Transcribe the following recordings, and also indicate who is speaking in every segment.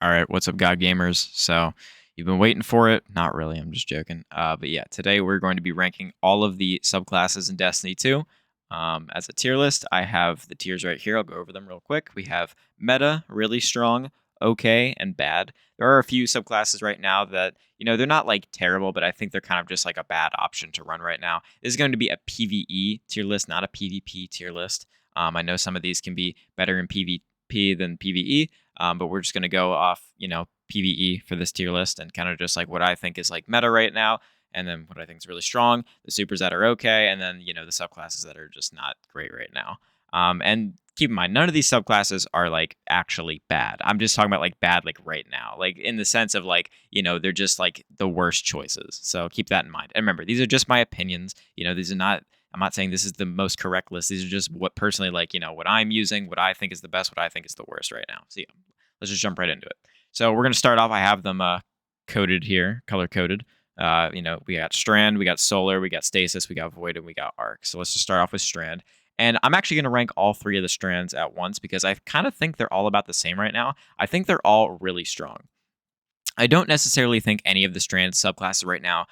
Speaker 1: All right, what's up, God Gamers? So, you've been waiting for it. Not really, I'm just joking. But yeah, today we're going to be ranking all of the subclasses in Destiny 2. As a tier list, I have the tiers right here. I'll go over them real quick. We have meta, really strong, okay, and bad. There are a few subclasses right now that, they're not like terrible, but I think they're kind of just like a bad option to run right now. This is going to be a PvE tier list, not a PvP tier list. I know some of these can be better in PvP than PvE. But we're just going to go off, PvE for this tier list and kind of just like what I think is like meta right now. And then what I think is really strong, the supers that are okay, and then, the subclasses that are just not great right now. And keep in mind, none of these subclasses are like actually bad. I'm just talking about like bad, like right now, like in the sense of like, they're just like the worst choices. So keep that in mind. And remember, these are just my opinions. These are not, I'm not saying this is the most correct list. These are just what personally, like, what I'm using, what I think is the best, what I think is the worst right now. So yeah, let's just jump right into it. So we're going to start off. I have them coded here, color coded. We got Strand, we got Solar, we got Stasis, we got Void, and we got Arc. So let's just start off with Strand. And I'm actually going to rank all three of the strands at once because I kind of think they're all about the same right now. I think they're all really strong. I don't necessarily think any of the strand subclasses right now,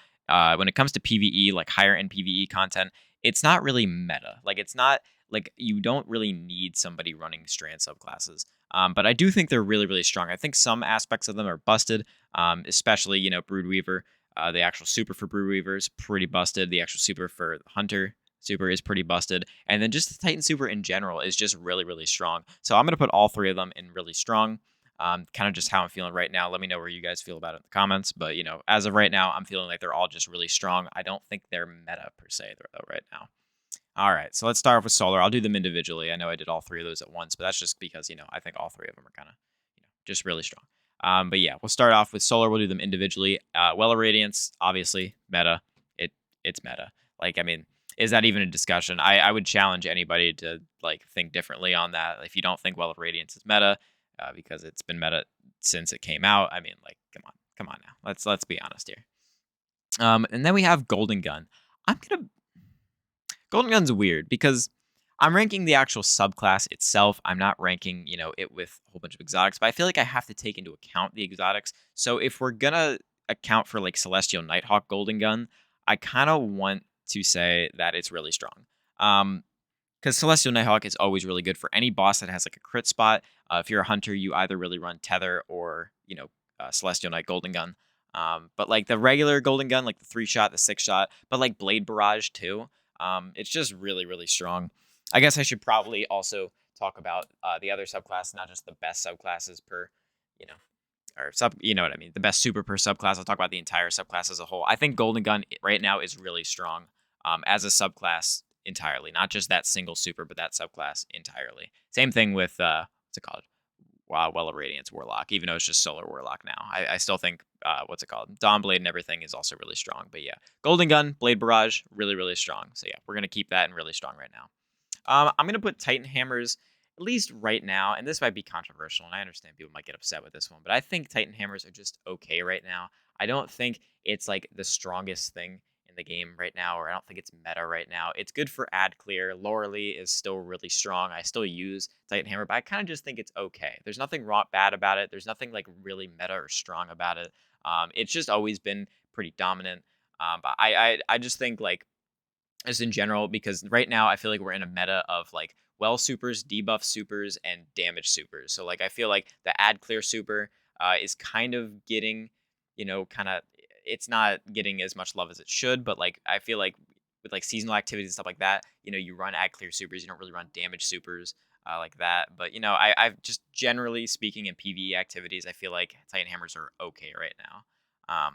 Speaker 1: when it comes to PvE, like higher end PvE content, it's not really meta. Like it's not like you don't really need somebody running strand subclasses. But I do think they're really, really strong. I think some aspects of them are busted, especially, Broodweaver. The actual super for Broodweaver is pretty busted. The actual super for Hunter super is pretty busted. And then just the Titan super in general is just really, really strong. So I'm going to put all three of them in really strong. Kind of just how I'm feeling right now. Let me know where you guys feel about it in the comments. But, as of right now, I'm feeling like they're all just really strong. I don't think they're meta per se, though, right now. All right, so let's start off with Solar. I'll do them individually. I know I did all three of those at once, but that's just because, I think all three of them are kind of, just really strong. But yeah, we'll start off with Solar. We'll do them individually. Well of Radiance, obviously, meta. It's meta. Like, I mean, is that even a discussion? I would challenge anybody to, like, think differently on that. If you don't think Well of Radiance is meta, because it's been meta since it came out, I mean, like, come on now. Let's be honest here. And then we have Golden Gun. Golden Gun's weird because I'm ranking the actual subclass itself. I'm not ranking, it with a whole bunch of exotics, but I feel like I have to take into account the exotics. So if we're gonna account for like Celestial Nighthawk Golden Gun, I kind of want to say that it's really strong. Because Celestial Nighthawk is always really good for any boss that has like a crit spot. If you're a hunter, you either really run Tether or, Celestial Knight Golden Gun. But like the regular Golden Gun, like the 3-shot, the 6-shot, but like Blade Barrage too. It's just really, really strong. I guess I should probably also talk about the other subclass, not just the best subclasses per, or you know what I mean, the best super per subclass. I'll talk about the entire subclass as a whole. I think Golden Gun right now is really strong as a subclass entirely, not just that single super, but that subclass entirely. Same thing with what's it called? Wow, Well of Radiance Warlock, even though it's just Solar Warlock now. I still think, what's it called? Dawnblade and everything is also really strong. But yeah, Golden Gun, Blade Barrage, really, really strong. So yeah, we're going to keep that in really strong right now. I'm going to put Titan Hammers, at least right now, and this might be controversial, and I understand people might get upset with this one, but I think Titan Hammers are just okay right now. I don't think it's like the strongest thing in the game right now, or I don't think it's meta right now. It's good for ad clear. Loreley is still really strong. I still use Titan Hammer, but I kind of just think it's okay. There's nothing bad about it. There's nothing like really meta or strong about it. It's just always been pretty dominant. But I just think like just in general, because right now I feel like we're in a meta of like well supers, debuff supers, and damage supers. So like I feel like the ad clear super is kind of getting, kind of, it's not getting as much love as it should, but like I feel like with like seasonal activities and stuff like that, you run ad clear supers, you don't really run damage supers like that. But I've just generally speaking in PvE activities, I feel like Titan Hammers are okay right now.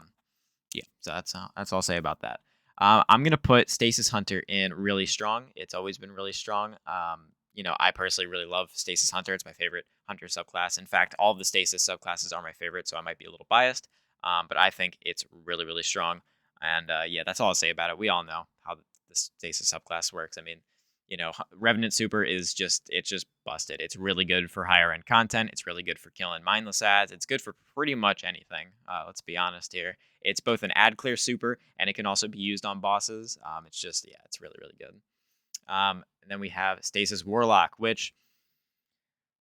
Speaker 1: Yeah, so that's all I'll say about that. I'm gonna put Stasis Hunter in really strong. It's always been really strong. I personally really love Stasis Hunter. It's my favorite Hunter subclass. In fact, all of the Stasis subclasses are my favorite, so I might be a little biased. But I think it's really, really strong. And yeah, that's all I'll say about it. We all know how the Stasis subclass works. I mean, Revenant Super is just busted. It's really good for higher end content. It's really good for killing mindless ads. It's good for pretty much anything. Let's be honest here. It's both an ad clear super and it can also be used on bosses. It's just, yeah, it's really, really good. And then we have Stasis Warlock, which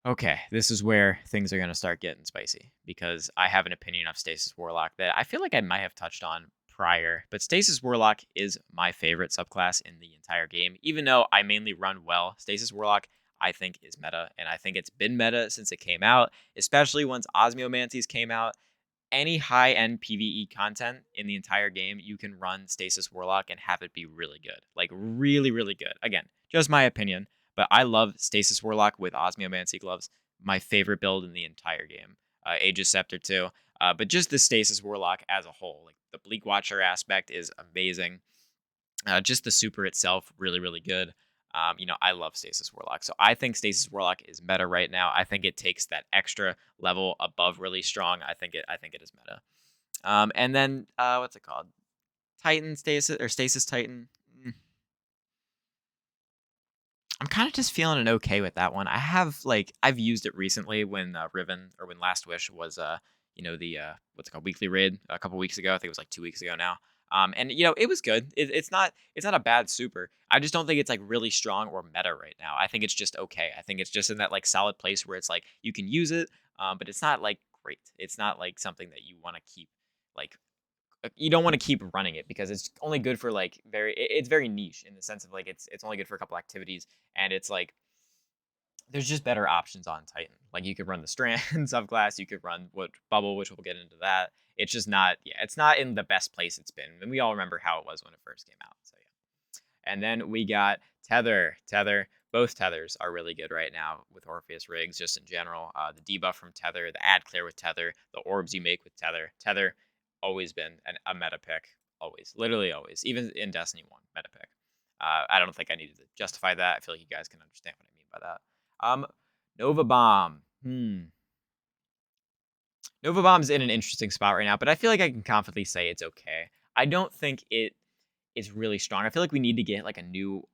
Speaker 1: Okay, this is where things are going to start getting spicy because I have an opinion of Stasis Warlock that I feel like I might have touched on prior, but Stasis Warlock is my favorite subclass in the entire game. Even though I mainly run well, Stasis Warlock I think is meta, and I think it's been meta since it came out, especially once Osmiomancies came out. Any high end PvE content in the entire game, you can run Stasis Warlock and have it be really good. Like, really, really good. Again, just my opinion, but I love Stasis Warlock with Osmiomancy gloves. My favorite build in the entire game. Aegis Scepter, too. But just the Stasis Warlock as a whole. Like, the Bleak Watcher aspect is amazing. Just the super itself, really, really good. I love Stasis Warlock. So I think Stasis Warlock is meta right now. I think it takes that extra level above really strong. I think it is meta. And then what's it called? Titan Stasis or Stasis Titan. I'm kind of just feeling an okay with that one. I've used it recently when Riven or when Last Wish was the what's it called, weekly raid a couple weeks ago. I think it was like 2 weeks ago now. And it was good. It's not a bad super. I just don't think it's like really strong or meta right now. I think it's just okay. I think it's just in that like solid place where it's like you can use it, but it's not like great. It's not like something that you want to keep like you don't want to keep running it because it's only good for like it's very niche in the sense of like it's only good for a couple activities, and it's like there's just better options on Titan. Like you could run the Strand subclass, you could run what Bubble, which we'll get into that. It's just not, yeah, it's not in the best place it's been. And we all remember how it was when it first came out. So yeah. And then we got Tether. Both tethers are really good right now with Orpheus rigs, just in general. The debuff from Tether, the ad clear with Tether, the orbs you make with Tether. Tether, always been a meta pick. Always. Literally always. Even in Destiny 1, meta pick. I don't think I needed to justify that. I feel like you guys can understand what I mean by that. Um, Nova Bomb. Nova Bomb's in an interesting spot right now, but I feel like I can confidently say it's okay. I don't think it is really strong. I feel like we need to get like a new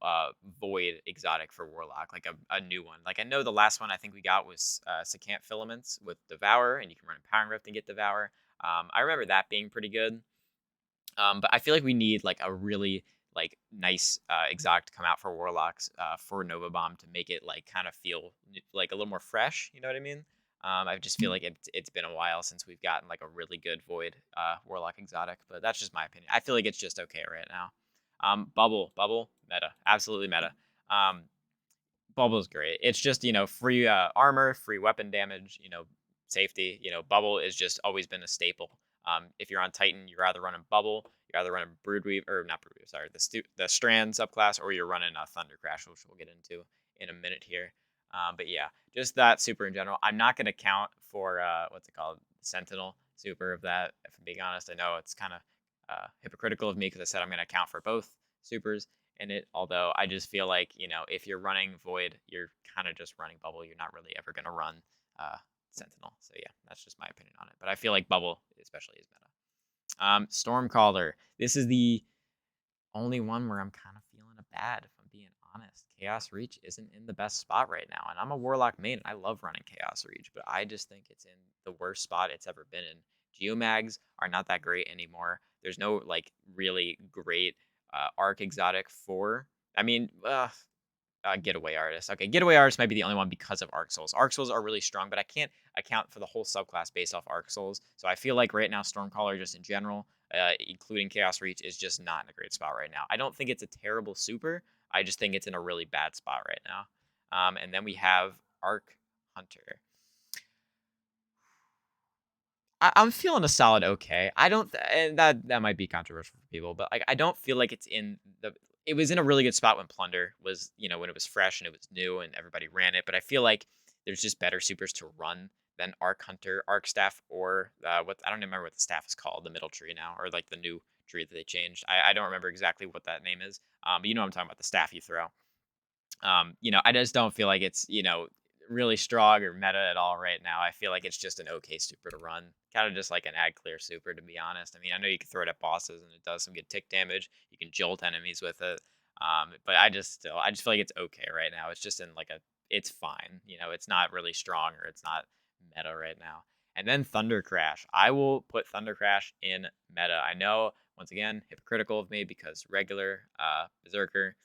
Speaker 1: Void exotic for Warlock, like a new one. Like I know the last one I think we got was Secant Filaments with Devour, and you can run Empowering Rift and get Devour. I remember that being pretty good. But I feel like we need like a really like nice exotic to come out for Warlocks for Nova Bomb to make it like kind of feel like a little more fresh. You know what I mean? I just feel like it's been a while since we've gotten like a really good Void Warlock exotic, but that's just my opinion. I feel like it's just okay right now. Bubble, meta, absolutely meta. Um, Bubble's great. It's just, free armor, free weapon damage, safety. Bubble has just always been a staple. If you're on Titan, you're either running Bubble, you're either running Broodweave, or not Broodweave, sorry, the Strand subclass, or you're running Thunder Crash, which we'll get into in a minute here. But yeah, just that super in general. I'm not going to count for, what's it called, Sentinel super of that, if I'm being honest. I know it's kind of hypocritical of me because I said I'm going to count for both supers in it. Although I just feel like if you're running Void, you're kind of just running Bubble. You're not really ever gonna run Sentinel. So yeah, that's just my opinion on it. But I feel like Bubble especially is meta. Stormcaller. This is the only one where I'm kind of feeling a bad, if I'm being honest. Chaos Reach isn't in the best spot right now, and I'm a Warlock main. I love running Chaos Reach, but I just think it's in the worst spot it's ever been in. Geomags are not that great anymore. There's no like really great arc exotic for. I mean, Getaway Artist. Okay, Getaway Artist might be the only one because of Arc Souls. Arc Souls are really strong, but I can't account for the whole subclass based off Arc Souls. So I feel like right now Stormcaller, just in general, including Chaos Reach, is just not in a great spot right now. I don't think it's a terrible super. I just think it's in a really bad spot right now. And then we have Arc Hunter. I'm feeling a solid okay. I don't, and that might be controversial for people, but like I don't feel like it's in the. It was in a really good spot when Plunder was, when it was fresh and it was new and everybody ran it. But I feel like there's just better supers to run than Arc Hunter, Arc Staff, or what I don't remember what the staff is called, the middle tree now, or like the new tree that they changed. I don't remember exactly what that name is. But I'm talking about the staff you throw. I just don't feel like it's, really strong or meta at all right now. I feel like it's just an okay super to run. Kind of just like an ad clear super, to be honest. I mean, I know you can throw it at bosses and it does some good tick damage. You can jolt enemies with it. But I just feel like it's okay right now. It's just in like it's fine. It's not really strong or it's not meta right now. And then Thunder Crash. I will put Thunder Crash in meta. I know, once again, hypocritical of me because regular Berserker,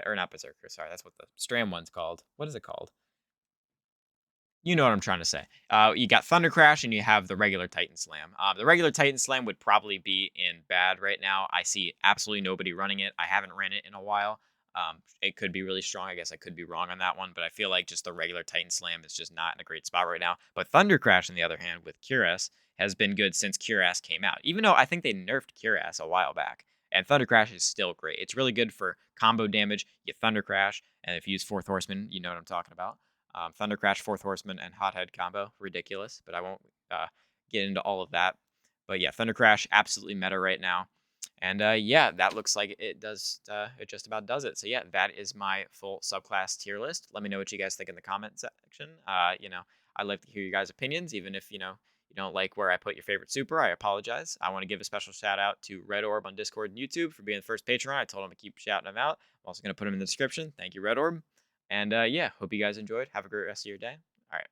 Speaker 1: or not Berserker, sorry, that's what the Stram one's called. What is it called? You know what I'm trying to say. You got Thunder Crash and you have the regular Titan Slam. The regular Titan Slam would probably be in bad right now. I see absolutely nobody running it. I haven't ran it in a while. It could be really strong. I guess I could be wrong on that one, but I feel like just the regular Titan Slam is just not in a great spot right now. But Thunder Crash, on the other hand, with Cuirass, has been good since Cuirass came out. Even though I think they nerfed Cuirass a while back, and Thunder Crash is still great. It's really good for combo damage. You get Thunder Crash, and if you use Fourth Horseman, you know what I'm talking about. Thunder Crash, Fourth Horseman, and Hothead combo. Ridiculous, but I won't get into all of that. But yeah, Thunder Crash, absolutely meta right now. And yeah, that looks like it does. It just about does it. So yeah, that is my full subclass tier list. Let me know what you guys think in the comment section. I'd like to hear your guys' opinions, even if you don't like where I put your favorite super. I apologize. I want to give a special shout out to Red Orb on Discord and YouTube for being the first patron. I told him to keep shouting him out. I'm also going to put him in the description. Thank you, Red Orb. And yeah, hope you guys enjoyed. Have a great rest of your day. All right.